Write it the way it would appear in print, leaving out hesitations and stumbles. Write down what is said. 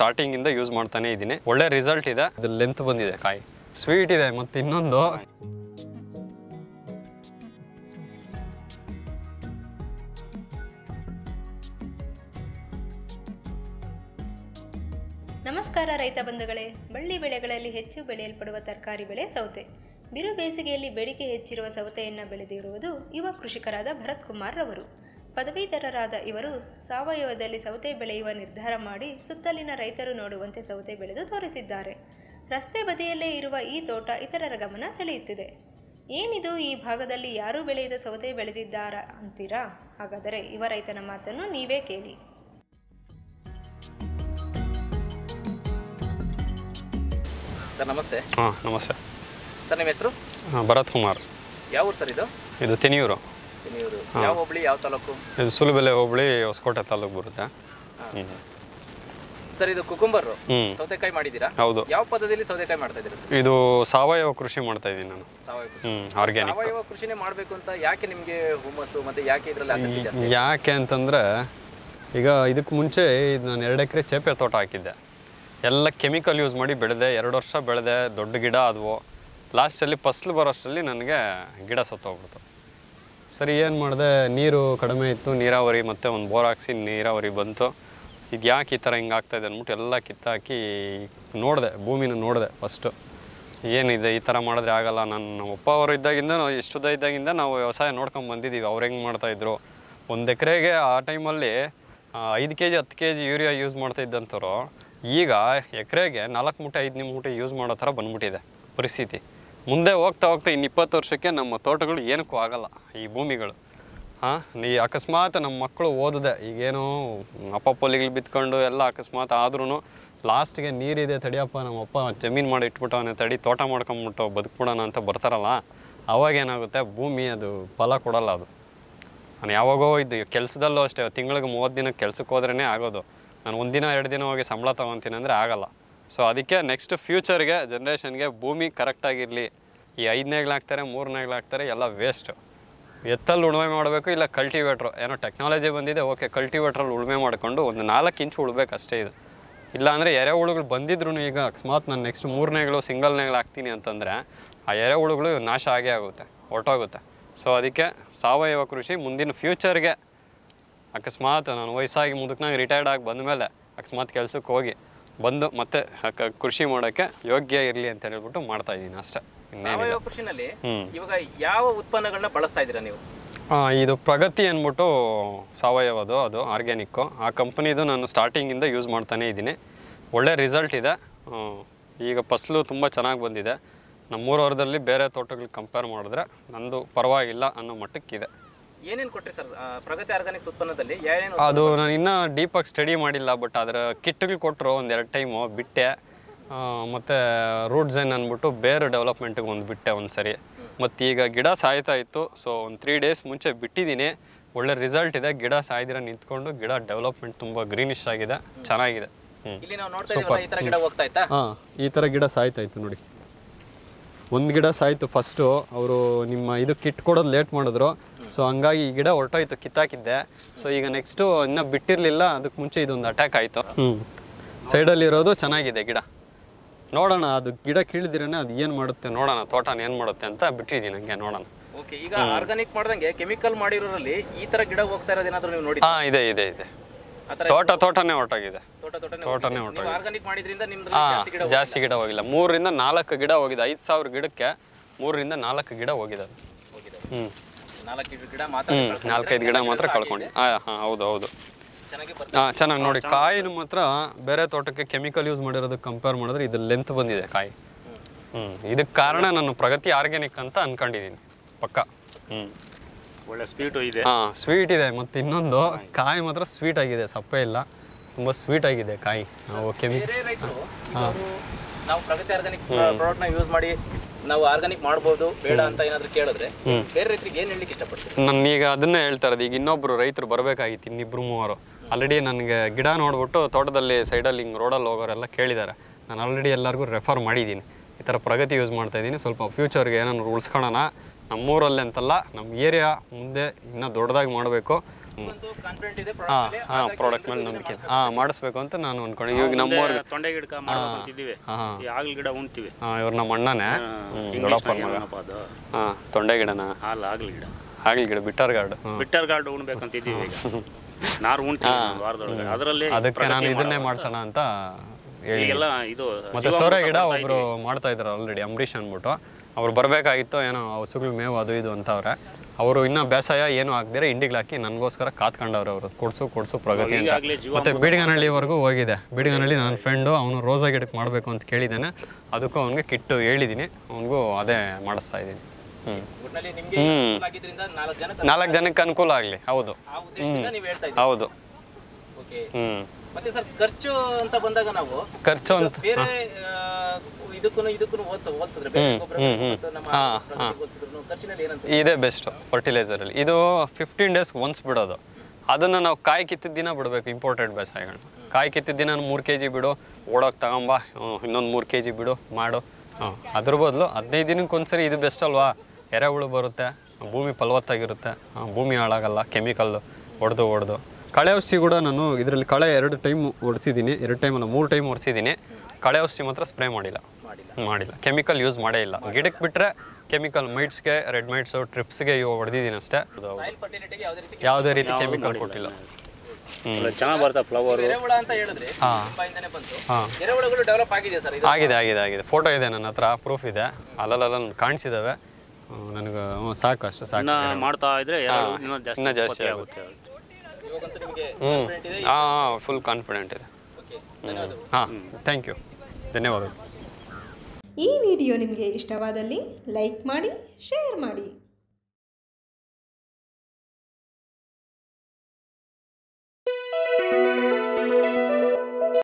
ಸ್ಟಾರ್ಟಿಂಗಿಂದ use ಮಾಡ್ತಾನೆ ಇದ್ದೀನಿ. ಒಳ್ಳೆ ರಿಸಲ್ಟ್ ಇದೆ. ಅದು ಲೆಂತ್ ಬಂದಿದೆ, ಕಾಯಿ ಸ್ವೀಟ್ ಇದೆ. ಮತ್ತು ಇನ್ನೊಂದು ನಮಸ್ಕಾರ ರೈತ ಬಂಧುಗಳೇ. ಬಳ್ಳಿ ಬೆಳೆಗಳಲ್ಲಿ ಹೆಚ್ಚು ಬೆಳೆಯಲ್ಪಡುವ ತರಕಾರಿ ಬೆಳೆ ಸೌತೆ. ಬಿರು ಬೇಸಿಗೆಯಲ್ಲಿ ಬೇಡಿಕೆ ಹೆಚ್ಚಿರುವ ಸೌತೆಯನ್ನು ಬೆಳೆದಿರುವುದು ಯುವ ಕೃಷಿಕರಾದ ಭರತ್ ಕುಮಾರ್ ರವರು. ಪದವೀಧರರಾದ ಇವರು ಸಾವಯವದಲ್ಲಿ ಸೌತೆ ಬೆಳೆಯುವ ನಿರ್ಧಾರ ಮಾಡಿ ಸುತ್ತಲಿನ ರೈತರು ನೋಡುವಂತೆ ಸೌತೆ ಬೆಳೆದು ತೋರಿಸಿದ್ದಾರೆ. ರಸ್ತೆ ಬದಿಯಲ್ಲೇ ಇರುವ ಈ ತೋಟ ಇತರರ ಗಮನ ಸೆಳೆಯುತ್ತಿದೆ. ಏನಿದು, ಈ ಭಾಗದಲ್ಲಿ ಯಾರೂ ಬೆಳೆಯದ ಸೌತೆ ಬೆಳೆದಿದ್ದಾರಾ ಅಂತೀರಾ? ಹಾಗಾದರೆ ಯುವ ರೈತನ ಮಾತನ್ನು ನೀವೇ ಕೇಳಿ. ಸರ್ ನಮಸ್ತೆ. ನಮಸ್ತೆ ಸರ್, ನಿಮ್ಮ ಹೆಸರು? ಭರತ್ ಕುಮಾರ್. ಯಾವ ಊರು ಸರ್ ಇದು? ಇದು ತೆನಿಯೂರು. ತೆನಿಯೂರು ಯಾವ ಹೋಬಳಿ, ಯಾವ ತಾಲೂಕು? ಇದು ಸುಲಬೆಲೆ ಹೋಬಳಿ, ಹೊಸಕೋಟೆ ತಾಲೂಕು ಬರುತ್ತೆ. ಸರ್, ಇದು ಕುಕುಂಬರ್ ಸೌತೆಕಾಯಿ ಮಾಡಿದ್ದೀರಾ? ಹೌದು. ಯಾವ ಪದದಲ್ಲಿ ಸೌತೆಕಾಯಿ ಮಾಡ್ತಾ ಇದ್ದೀರಾ ಸರ್? ಇದು ಸಾವಯವ ಕೃಷಿ ಮಾಡ್ತಾ ಇದ್ದೀನಿ ನಾನು. ಆರ್ಗ್ಯಾನಿಕ್ ಸಾವಯವ ಕೃಷಿನೇ ಮಾಡಬೇಕು ಅಂತ ಯಾಕೆ ನಿಮಗೆ ಹುಮ್ಮಸ್ಸು, ಮತ್ತೆ ಯಾಕೆ ಇದರಲ್ಲಿ ಆಸಕ್ತಿ ಜಾಸ್ತಿ? ಯಾಕೆ ಅಂತಂದರೆ, ಈಗ ಇದಕ್ಕೆ ಮುಂಚೆ ನಾನು 2 ಎಕರೆ ಚೇಪೆ ತೋಟ ಹಾಕಿದ್ದೆ. ಎಲ್ಲ ಕೆಮಿಕಲ್ ಯೂಸ್ ಮಾಡಿ ಬೆಳೆದೆ. 2 ವರ್ಷ ಬೆಳೆದೆ, ದೊಡ್ಡ ಗಿಡ ಆದವು. ಲಾಸ್ಟಲ್ಲಿ ಫಸ್ಲು ಬರೋಷ್ಟರಲ್ಲಿ ನನಗೆ ಗಿಡ ಸತ್ತೋಗ್ಬಿಡ್ತು. ಸರಿ, ಏನು ಮಾಡಿದೆ, ನೀರು ಕಡಿಮೆ ಇತ್ತು, ನೀರಾವರಿ ಮತ್ತು ಒಂದು ಬೋರ್ ಹಾಕ್ಸಿ ನೀರಾವರಿ ಬಂತು. ಇದು ಯಾಕೆ ಈ ಥರ ಹಿಂಗೆ ಆಗ್ತಾಯಿದೆ ಅಂದ್ಬಿಟ್ಟು ಎಲ್ಲ ಕಿತ್ತಾಕಿ ನೋಡಿದೆ, ಭೂಮಿನ ನೋಡಿದೆ ಫಸ್ಟು. ಏನಿದೆ, ಈ ಥರ ಮಾಡಿದ್ರೆ ಆಗಲ್ಲ. ನಮ್ಮ ಅಪ್ಪ ಅವರು ಇದ್ದಾಗಿಂದ, ಎಷ್ಟು ಉದ್ದ ಇದ್ದಾಗಿಂದ ನಾವು ವ್ಯವಸಾಯ ನೋಡ್ಕೊಂಡು ಬಂದಿದ್ದೀವಿ. ಅವ್ರು ಹೆಂಗೆ ಮಾಡ್ತಾಯಿದ್ರು, 1 ಎಕರೆಗೆ ಆ ಟೈಮಲ್ಲಿ 5 kg 10 kg ಯೂರಿಯಾ ಯೂಸ್ ಮಾಡ್ತಾಯಿದ್ದಂಥವ್ರು ಈಗ ಎಕರೆಗೆ 4 ಮೂಟೆ 5 ಮೂಟೆ ಯೂಸ್ ಮಾಡೋ ಥರ ಬಂದ್ಬಿಟ್ಟಿದೆ ಪರಿಸ್ಥಿತಿ. ಮುಂದೆ ಹೋಗ್ತಾ ಹೋಗ್ತಾ ಇನ್ನು 20 ವರ್ಷಕ್ಕೆ ನಮ್ಮ ತೋಟಗಳು ಏನಕ್ಕೂ ಆಗಲ್ಲ, ಈ ಭೂಮಿಗಳು. ಈ ಅಕಸ್ಮಾತ್ ನಮ್ಮ ಮಕ್ಕಳು ಓದಿದೆ, ಈಗೇನು ಅಪ್ಪಪ್ಪಲ್ಲಿಗಳು ಬಿತ್ಕೊಂಡು ಎಲ್ಲ ಅಕಸ್ಮಾತ್ ಆದ್ರೂ ಲಾಸ್ಟ್ಗೆ ನೀರಿದೆ ತಡಿಯಪ್ಪ, ನಮ್ಮಪ್ಪ ಜಮೀನು ಮಾಡಿ ಇಟ್ಬಿಟ್ಟವನೇ, ತಡಿ ತೋಟ ಮಾಡ್ಕೊಂಬಿಟ್ಟು ಬದುಕ್ಬಿಡೋಣ ಅಂತ ಬರ್ತಾರಲ್ಲ, ಅವಾಗೇನಾಗುತ್ತೆ, ಭೂಮಿ ಅದು ಫಲ ಕೊಡಲ್ಲ. ಅದು ನಾನು ಯಾವಾಗೋ ಇದು ಕೆಲಸದಲ್ಲೂ ಅಷ್ಟೇ, ತಿಂಗಳಿಗೆ 30 ದಿನಕ್ಕೆ ಕೆಲಸಕ್ಕೆ ಹೋದ್ರೇ ಆಗೋದು. ನಾನು 1 ದಿನ 2 ದಿನ ಹೋಗಿ ಸಂಬಳ ತೊಗೊತೀನಿ ಅಂದರೆ ಆಗಲ್ಲ. ಸೊ ಅದಕ್ಕೆ ನೆಕ್ಸ್ಟ್ ಫ್ಯೂಚರ್ಗೆ ಜನ್ರೇಷನ್ಗೆ ಭೂಮಿ ಕರೆಕ್ಟಾಗಿರಲಿ. ಈ 5 ನೇಗ್ಲಾಕ್ತಾರೆ, 3 ನೇಗ್ಲಾಕ್ತಾರೆ, ಎಲ್ಲ ವೇಸ್ಟು. ಎತ್ತಲ್ಲಿ ಉಳುಮೆ ಮಾಡಬೇಕು, ಇಲ್ಲ ಕಲ್ಟಿವೇಟ್ರು. ಏನೋ ಟೆಕ್ನಾಲಜಿ ಬಂದಿದೆ, ಓಕೆ, ಕಲ್ಟಿವೇಟ್ರಲ್ಲಿ ಉಳುಮೆ ಮಾಡಿಕೊಂಡು ಒಂದು 4 ಇಂಚು ಉಳ್ಬೇಕು ಅಷ್ಟೇ. ಇದು ಇಲ್ಲಾಂದರೆ ಎರೆಹುಳುಗಳು ಬಂದಿದ್ರು, ಈಗ ಅಕಸ್ಮಾತ್ ನಾನು ನೆಕ್ಸ್ಟ್ 3 ನೇಗ್ಲು ಸಿಂಗಲ್ ನೇಗ್ಲು ಹಾಕ್ತೀನಿ ಅಂತಂದರೆ ಆ ಎರೆಹುಳುಗಳು ನಾಶ ಆಗೇ ಆಗುತ್ತೆ, ಹೊರಟೋಗುತ್ತೆ. ಸೊ ಅದಕ್ಕೆ ಸಾವಯವ ಕೃಷಿ ಮುಂದಿನ ಫ್ಯೂಚರ್ಗೆ, ಅಕಸ್ಮಾತ್ ನಾನು ವಯಸ್ಸಾಗಿ ಮುದುಕನಾಗಿ ರಿಟೈರ್ಡ್ ಆಗಿ ಬಂದಮೇಲೆ ಅಕಸ್ಮಾತ್ ಕೆಲಸಕ್ಕೆ ಹೋಗಿ ಬಂದು ಮತ್ತೆ ಕೃಷಿ ಮಾಡೋಕ್ಕೆ ಯೋಗ್ಯ ಇರಲಿ ಅಂತ ಹೇಳ್ಬಿಟ್ಟು ಮಾಡ್ತಾ ಇದ್ದೀನಿ ಅಷ್ಟೇ. ಸಾವಯವ ಕೃಷಿನಲ್ಲಿ ಇವಾಗ ಯಾವ ಉತ್ಪನ್ನಗಳನ್ನ ಬಳಸ್ತಾ ಇದ್ದೀರಾ ನೀವು? ಇದು ಪ್ರಗತಿ ಅಂದ್ಬಿಟ್ಟು ಸಾವಯವದು, ಅದು ಆರ್ಗ್ಯಾನಿಕ್ಕು. ಆ ಕಂಪ್ನಿದು ನಾನು ಸ್ಟಾರ್ಟಿಂಗಿಂದ ಯೂಸ್ ಮಾಡ್ತಾನೇ ಇದ್ದೀನಿ. ಒಳ್ಳೆ ರಿಸಲ್ಟ್ ಇದೆ. ಈಗ ಫಸಲು ತುಂಬ ಚೆನ್ನಾಗಿ ಬಂದಿದೆ. ನಮ್ಮೂರವರದಲ್ಲಿ ಬೇರೆ ತೋಟಗಳಿಗೆ ಕಂಪೇರ್ ಮಾಡಿದ್ರೆ ನಂದು ಪರವಾಗಿಲ್ಲ ಅನ್ನೋ ಮಟ್ಟಕ್ಕಿದೆ. ಏನೇನು ಕೊಟ್ಟರೆ ಸರ್ ಪ್ರಗತಿ ಆರ್ಗಾನಿಕ್ಸ್ ಉತ್ಪನ್ನದಲ್ಲಿ? ಅದು ನಾನು ಇನ್ನೂ ಡೀಪಾಗಿ ಸ್ಟಡಿ ಮಾಡಿಲ್ಲ, ಬಟ್ ಅದರ ಕಿಟ್ಗಳು ಕೊಟ್ಟರು 1-2 ಟೈಮು ಬಿಟ್ಟೆ. ಮತ್ತು ರೂಟ್ ಝೈನ್ ಅಂದ್ಬಿಟ್ಟು ಬೇರೆ ಡೆವಲಪ್ಮೆಂಟಿಗೆ ಒಂದು ಬಿಟ್ಟೆ ಒಂದು ಸರಿ. ಮತ್ತು ಈಗ ಗಿಡ ಸಾಯ್ತಾ ಇತ್ತು, ಸೊ ಒಂದು 3 ಡೇಸ್ ಮುಂಚೆ ಬಿಟ್ಟಿದ್ದೀನಿ. ಒಳ್ಳೆ ರಿಸಲ್ಟ್ ಇದೆ. ಗಿಡ ಸಾಯ್ದಿರ ನಿಂತ್ಕೊಂಡು ಗಿಡ ಡೆವಲಪ್ಮೆಂಟ್ ತುಂಬ ಗ್ರೀನಿಶ್ ಆಗಿದೆ, ಚೆನ್ನಾಗಿದೆ. ಈ ಥರ ಗಿಡ ಸಾಯ್ತಾ ಇತ್ತು ನೋಡಿ. ಒಂದು ಗಿಡ ಸಾಯ್ತು ಫಸ್ಟು, ಅವರು ನಿಮ್ಮ ಇದು ಕಿಟ್ ಕೊಡೋದು ಲೇಟ್ ಮಾಡಿದ್ರು. ಸೊ ಹಂಗಾಗಿ ಈ ಗಿಡ ಹೊರಟೋಯ್ತು, ಕಿತ್ತಾಕಿದ್ದೆ. ಸೊ ಈಗ ನೆಕ್ಸ್ಟು ಇನ್ನೂ ಬಿಟ್ಟಿರಲಿಲ್ಲ, ಅದಕ್ಕೆ ಮುಂಚೆ ಇದೊಂದು ಅಟ್ಯಾಕ್ ಆಯಿತು. ಸೈಡಲ್ಲಿರೋದು ಚೆನ್ನಾಗಿದೆ ಗಿಡ. ನೋಡೋಣ, ಅದು ಗಿಡ ಕೀಳಿದಿರೇ ಅದು ಏನು ಮಾಡುತ್ತೆ ನೋಡೋಣ, ತೋಟನ ಏನು ಮಾಡುತ್ತೆ ಅಂತ ಬಿಟ್ಟಿದ್ದೀನಿ, ಹಂಗೆ ನೋಡೋಣ. ಓಕೆ, ಈಗ ಆರ್ಗಾನಿಕ್ ಮಾಡ್ದಂಗೆ ಕೆಮಿಕಲ್ ಮಾಡಿರೋರಲ್ಲಿ ಈ ಥರ ಗಿಡ ಹೋಗ್ತಾ ಇರೋದು ಏನಾದರೂ ನೀವು ನೋಡಿ? ಇದೆ ಇದೆ ಇದೆ. ತೋಟನೇ ಹೊರಟೋಗಿದೆ. ತೋಟನೇ ಹೊರಟೋಗಿದೆ. ಜಾಸ್ತಿ ಗಿಡ ಹೋಗಿಲ್ಲ. 3ರಿಂದ 4 ಗಿಡ ಹೋಗಿದೆ. 5,000 ಗಿಡಕ್ಕೆ 3ರಿಂದ 4 ಗಿಡ ಹೋಗಿದೆ. 4-5 ಗಿಡ ಮಾತ್ರ ಕಳ್ಕೊಂಡು. ಹೌದು ಹೌದು, ಚೆನ್ನಾಗಿ ನೋಡಿ. ಕಾಯಿನ ಮಾತ್ರ ಬೇರೆ ತೋಟಕ್ಕೆ ಕೆಮಿಕಲ್ ಯೂಸ್ ಮಾಡಿರೋದಕ್ಕೆ ಕಂಪೇರ್ ಮಾಡಿದ್ರೆ ಇದು ಲೆಂತ್ ಬಂದಿದೆ ಕಾಯಿ. ಇದಕ್ಕೆ ಕಾರಣ ನಾನು ಪ್ರಗತಿ ಆರ್ಗ್ಯಾನಿಕ್ ಅಂತ ಅನ್ಕೊಂಡಿದ್ದೀನಿ ಪಕ್ಕ. ಒಳ್ಳೆ ಸ್ವೀಟು ಇದೆ. ಸ್ವೀಟ್ ಇದೆ. ಮತ್ತು ಇನ್ನೊಂದು, ಕಾಯಿ ಮಾತ್ರ ಸ್ವೀಟ್ ಆಗಿದೆ, ಸಪ್ಪೆ ಇಲ್ಲ, ತುಂಬ ಸ್ವೀಟ್ ಆಗಿದೆ ಕಾಯಿ. ನಾವು ಪ್ರಗತಿ ಆರ್ಗಾನಿಕ್ ಪ್ರಾಡಕ್ಟ್ನ ಯೂಸ್ ಮಾಡಿ ನಾವು ಆರ್ಗಾನಿಕ್ ಮಾಡ್ಬೋದು ಬೇಡ ಅಂತ ಏನಾದರೂ ಕೇಳಿದ್ರೆ ಬೇರೆ ರೈತರಿಗೆ ಏನು ಹೇಳಲಿಕ್ಕೆ ಇಷ್ಟಪಡ್ತೀವಿ? ನಾನು ಈಗ ಅದನ್ನೇ ಹೇಳ್ತಾ ಇರೋದು. ಈಗ ಇನ್ನೊಬ್ರು ರೈತರು ಬರಬೇಕಾಗಿತ್ತು, 2-3 ಆಲ್ರೆಡಿ ನನಗೆ ಗಿಡ ನೋಡ್ಬಿಟ್ಟು ತೋಟದಲ್ಲಿ ಸೈಡಲ್ಲಿ ಹಿಂಗೆ ರೋಡಲ್ಲಿ ಹೋಗೋರೆಲ್ಲ ಕೇಳಿದ್ದಾರೆ. ನಾನು ಆಲ್ರೆಡಿ ಎಲ್ಲರಿಗೂ ರೆಫರ್ ಮಾಡಿದ್ದೀನಿ, ಈ ಥರ ಪ್ರಗತಿ ಯೂಸ್ ಮಾಡ್ತಾಯಿದ್ದೀನಿ, ಸ್ವಲ್ಪ ಫ್ಯೂಚರ್ಗೆ ಏನಾದ್ರು ಉಳಿಸ್ಕೊಳ್ಳೋಣ. ನಮ್ಮೂರಲ್ಲಿ ಅಂತಲ್ಲ, ನಮ್ಮ ಏರಿಯಾ ಮುಂದೆ ಇನ್ನೂ ದೊಡ್ಡದಾಗಿ ಮಾಡಬೇಕು. ಕಾನ್ಫಿಡೆಂಟ್ ಇದೆ ಹಾಂ ಪ್ರಾಡಕ್ಟ್ ಮೇಲೆ ನಂಬಿಕೆ ಮಾಡಿಸ್ಬೇಕು ಅಂತ ನಾನು ಅನ್ಕೊಂಡು ಇವಾಗ ನಮ್ಮವ್ರಿಗೆ ತೊಂಡೆ ಗಿಡಕ ಮಾಡ್ಬೇಕಂತಿದ್ದೀವಿ ಈ ಆಗ್ಲ ಗಿಡ ಉಣ್ತೀವಿ ಇವ್ರು ನಮ್ಮ ಅಣ್ಣನೇ ದೊಡ್ಡಪ್ಪ ಮಗ ಅದು ತೊಂಡೆ ಗಿಡನ ಹಾಲು ಆಗ್ಲ ಗಿಡ ಆಗ್ಲಿ ಗಿಡ ಬಿಟ್ಟರ್ ಗಾರ್ಡ್ ಉಣ್ಬೇಕಂತಿದ್ದೀವಿ ಈಗ ನಾರು ಉಣ್ತೀವಿ ವಾರದೊಳಗೆ ಅದರಲ್ಲಿ ಅದಕ್ಕೆ ನಾನು ಇದನ್ನೇ ಮಾಡ್ಸೋಣ ಅಂತ ಹೇಳಿ ಎಲ್ಲ ಇದು ಮತ್ತೆ ಸೋರೆ ಗಿಡ ಒಬ್ರು ಮಾಡ್ತಾ ಇದ್ರು ಆಲ್ರೆಡಿ ಅಂಬರೀಷ್ ಅಂದ್ಬಿಟ್ಟು ಅವ್ರು ಬರಬೇಕಾಗಿತ್ತು ಏನೋ ಹಸುಗಳು ಮೇವು ಅದು ಇದು ಅಂತವ್ರೆ ಅವರು ಇನ್ನೂ ಬೇಸಾಯ ಏನು ಹಾಕ್ದಿರ ಇಂಡಿಗಳು ಹಾಕಿ ನನಗೋಸ್ಕರ ಕಾತ್ಕೊಂಡವ್ರೆ ಅವರು ಕೊಡ್ಸು ಪ್ರಗತಿ ಅಂತ ಮತ್ತೆ ಬೀಡಿಗನಹಳ್ಳಿವರೆಗೂ ಹೋಗಿದೆ ಬೀಡಿಗನಹಳ್ಳಿ ನನ್ನ ಫ್ರೆಂಡು ಅವನು ರೋಸಾ ಗಿಡಕ್ಕೆ ಮಾಡಬೇಕು ಅಂತ ಕೇಳಿದ್ದಾನೆ ಅದಕ್ಕೂ ಅವನಿಗೆ ಕಿಟ್ಟು ಹೇಳಿದ್ದೀನಿ ಅವನಿಗೂ ಅದೇ ಮಾಡಿಸ್ತಾ ಇದ್ದೀನಿ 4 ಜನಕ್ಕೆ ಅನುಕೂಲ ಆಗಲಿ ಹೌದು ಹೌದು ಮತ್ತೆ ಸರ್ ಖರ್ಚು ಅಂತ ಬಂದಾಗ ನಾವು ಖರ್ಚು ಅಂತ ಬೇರೆ ಇದಕ್ಕೂ ಹೋಲ್ಸಿದ್ರೆ ಖರ್ಚಿನಲ್ಲಿ ಏನಂತ ಇದೇ ಬೆಸ್ಟ್ ಫರ್ಟಿಲೈಸರಲ್ಲಿ ಇದು 15 ಡೇಸ್ ಒನ್ಸ್ ಬಿಡೋದು ಅದನ್ನು ನಾವು ಕಾಯಿ ಕಿತ್ತಿದ ದಿನ ಬಿಡಬೇಕು ಇಂಪೋರ್ಟೆಡ್ ಬೇಸಾಯಗಳನ್ನ ಕಾಯಿ ಕಿತ್ತಿದ ದಿನ 3 kg ಬಿಡು ಓಡೋಕೆ ತಗೊಂಬ ಇನ್ನೊಂದು 3 kg ಬಿಡು ಮಾಡು ಅದ್ರ ಬದಲು 15 ದಿನಕ್ಕೆ ಒಂದ್ಸರಿ ಇದು ಬೆಸ್ಟ್ ಅಲ್ವಾ ಎರೆಹುಳು ಬರುತ್ತೆ ಭೂಮಿ ಫಲವತ್ತಾಗಿರುತ್ತೆ ಭೂಮಿ ಹಾಳಾಗಲ್ಲ ಕೆಮಿಕಲ್ಲು ಹೊಡೆದು ಕಳೆ ಔಷಧಿ ಕೂಡ ನಾನು ಇದರಲ್ಲಿ ಕಳೆ 2 ಟೈಮ್ ಹೊಡ್ಸಿದ್ದೀನಿ 2 ಟೈಮ್ ಅಲ್ಲ 3 ಟೈಮ್ ಹೊಡ್ಸಿದ್ದೀನಿ ಕಳೆ ಔಷಧಿ ಮಾತ್ರ ಸ್ಪ್ರೇ ಮಾಡಿಲ್ಲ ಕೆಮಿಕಲ್ ಯೂಸ್ ಮಾಡೇ ಇಲ್ಲ ಗಿಡಕ್ಕೆ ಬಿಟ್ಟರೆ ಕೆಮಿಕಲ್ ಮೈಟ್ಸ್ಗೆ ರೆಡ್ ಮೈಟ್ಸು ಟ್ರಿಪ್ಸ್ಗೆ ಇವು ಹೊಡೆದಿದ್ದೀನಿ ಅಷ್ಟೇ ಯಾವುದೇ ರೀತಿ ಕೆಮಿಕಲ್ ಕೊಟ್ಟಿಲ್ಲ ಚೆನ್ನಾಗಿ ಬರ್ತಾ ಫ್ಲವರ್ ಎರೆಹುಳ ಅಂತ ಹೇಳಿದ್ರೆ ಬಾಯಿಂದನೇ ಬಂತು ಎರೆಹುಳಗಳು ಡೆವಲಪ್ ಆಗಿದೆ ಸರ್ ಇದು ಆಗಿದೆ ಫೋಟೋ ಇದೆ ನನ್ನ ಹತ್ರ ಪ್ರೂಫ್ ಇದೆ ಅಲ್ಲಲ್ಲ ಕಾಣಿಸಿದಾವೆ ನನಗೆ ಸಾಕು ಅಷ್ಟೇ ಸಾಕು ಮಾಡ್ತಾ ಇದ್ರೆ ಇನ್ನೂ ಜಾಸ್ತಿ ಆಗುತ್ತೆ ಫುಲ್ ಕಾನ್ಫಿಡೆಂಟ್ ಇದೆ ಥ್ಯಾಂಕ್ ಯು ಧನ್ಯವಾದಗಳು ಈ ವಿಡಿಯೋ ನಿಮಗೆ ಇಷ್ಟವಾದಲ್ಲಿ ಲೈಕ್ ಮಾಡಿ ಶೇರ್ ಮಾಡಿ